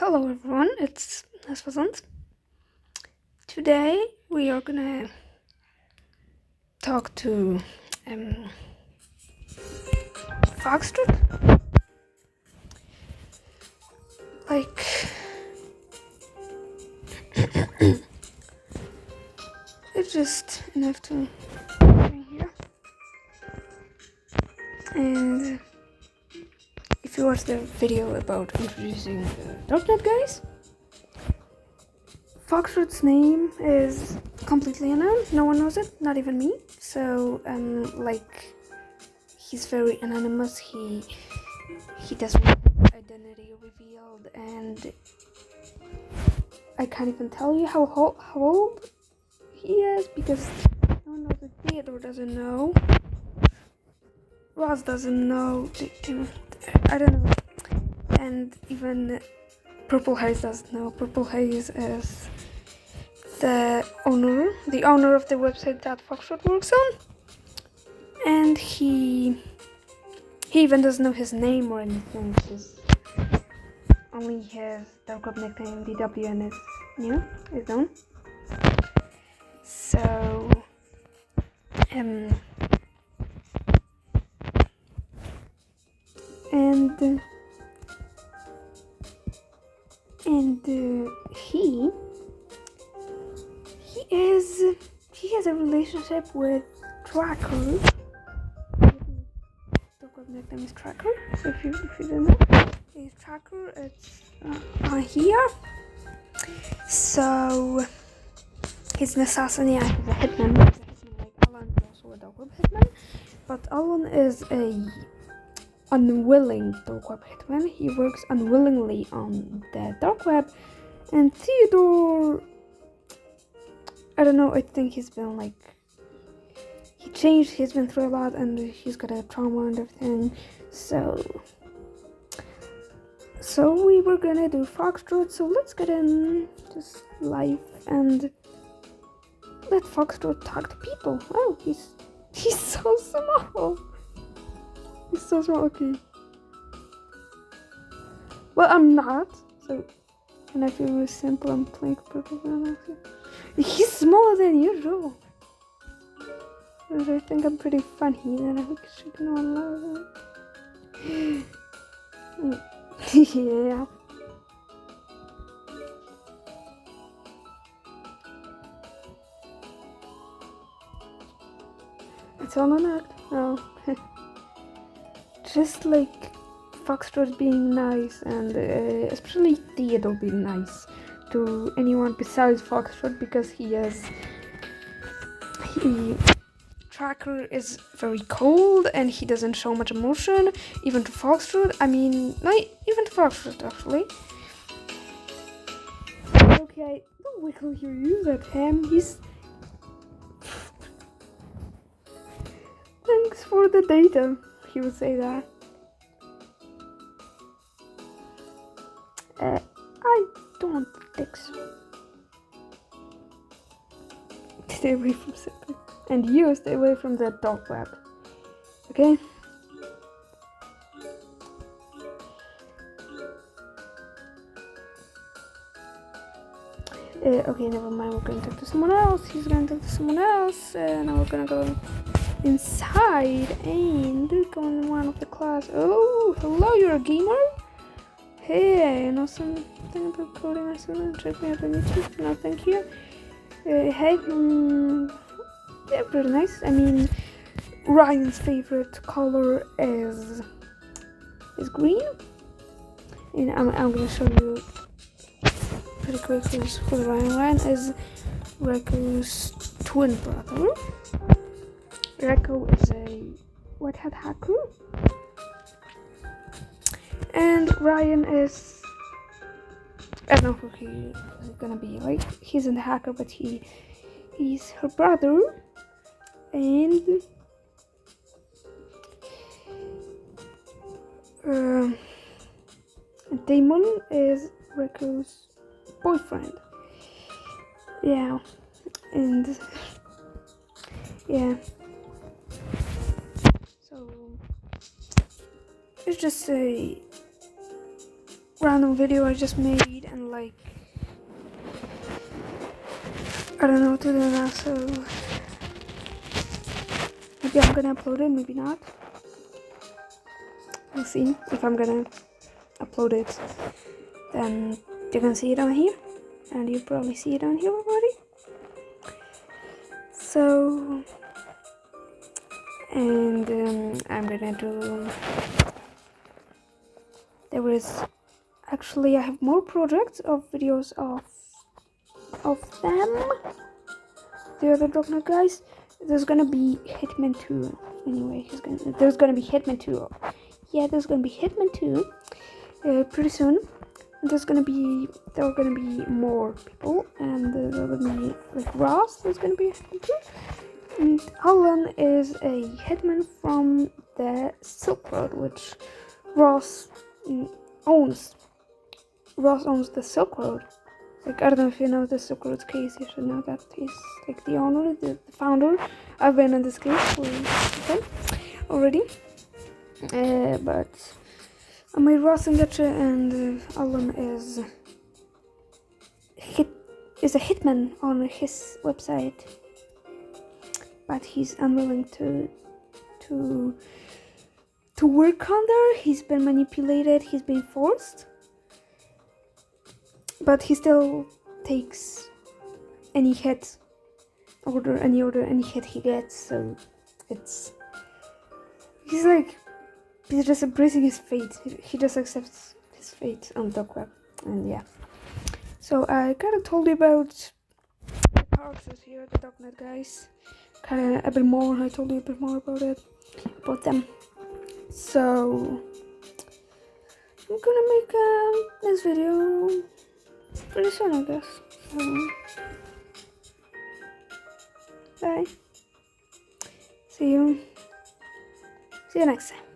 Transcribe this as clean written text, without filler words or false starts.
Hello everyone, it's Nasfazant. Today we are gonna talk to Foxtrot. Like it's just enough to bring here. And if you watch the video about introducing Darknet Guyz, Foxtrot's name is completely unknown. No one knows it, not even me. So he's very anonymous. He doesn't want his identity revealed, and I can't even tell you how old he is because no one knows. Theodore doesn't know. Ross doesn't know. I don't know. And even Purple Haze doesn't know. Purple Haze is the owner of the website that Foxtrot works on, and he even doesn't know his name or anything. Just only his dark web nickname DWN is known. So and he has a relationship with Tracker. Dark web nickname is Tracker. So if you don't know, he's Tracker. It's here. So he's an assassin. Yeah, he's a hitman. Like Alan is also a dark web hitman, but Alan is a unwilling dark web hitman. He works unwillingly on the dark web, and Theodore, I don't know, I think he's been he's been through a lot and he's got a trauma and everything, so we were gonna do Foxtrot, so let's get in just live and let Foxtrot talk to people. Oh, he's so small. He's so small, okay. Well, I'm not, so and I feel really simple. I'm playing purple galaxy. He's smaller than usual. But I think I'm pretty funny, then I should know a lot of it. Yeah. It's all an act. Oh. Just like Foxtrot being nice, and especially Theodore being nice to anyone besides Foxtrot, because Tracker is very cold and he doesn't show much emotion, even to Foxtrot. I mean, not even to Foxtrot actually. Okay, don't wiggle your ears at him. He's. Thanks for the data. He would say that. I don't think so. Stay away from Sippy. And you stay away from the dark web. Okay? Okay, never mind. We're gonna talk to someone else. He's gonna talk to someone else. Now we're gonna go inside and go in one of the class. Oh, hello, you're a gamer? Hey, I know something about coding. I saw check me out on YouTube. No, thank you. Hey, yeah, pretty nice. I mean, Ryan's favorite color is green, and I'm gonna show you pretty quickly who's Ryan. Ryan is Reko's twin brother. Reko is a white hat hacker, and Ryan is, I don't know who he's gonna be. Like, he's a hacker, but he's her brother, and Damon is Reko's boyfriend. Yeah, and yeah. So it's just random video I just made and like I don't know what to do now, so maybe I'm gonna upload it, maybe not. We'll see. If I'm gonna upload it, then you're gonna see it on here, and you probably see it on here already. So, and I'm gonna do. There is actually I have more projects of videos of them. The other Darknet Guyz. There's gonna be Hitman 2. Anyway, there's gonna be Hitman 2. Yeah, there's gonna be Hitman 2 pretty soon. There are gonna be more people, and there's gonna be like Ross. There's gonna be a Hitman 2. And Alan is a hitman from the Silk Road, which Ross owns. Ross owns the Silk Road. Like, I don't know if you know the Silk Road case, you should know that he's like the owner, the founder. I've been in this case for already. But I made Ross and Getcha, and Alan is a hitman on his website. But he's unwilling to work on there. He's been manipulated, he's been forced. But he still takes any hit, any hit he gets, so he's just embracing his fate. He just accepts his fate on dark web, and yeah. So I kinda told you about the characters here, the Darknet Guyz. Kinda a bit more, I told you a bit more about them. So I'm gonna make this video pretty soon, I guess. So, bye. See you next time.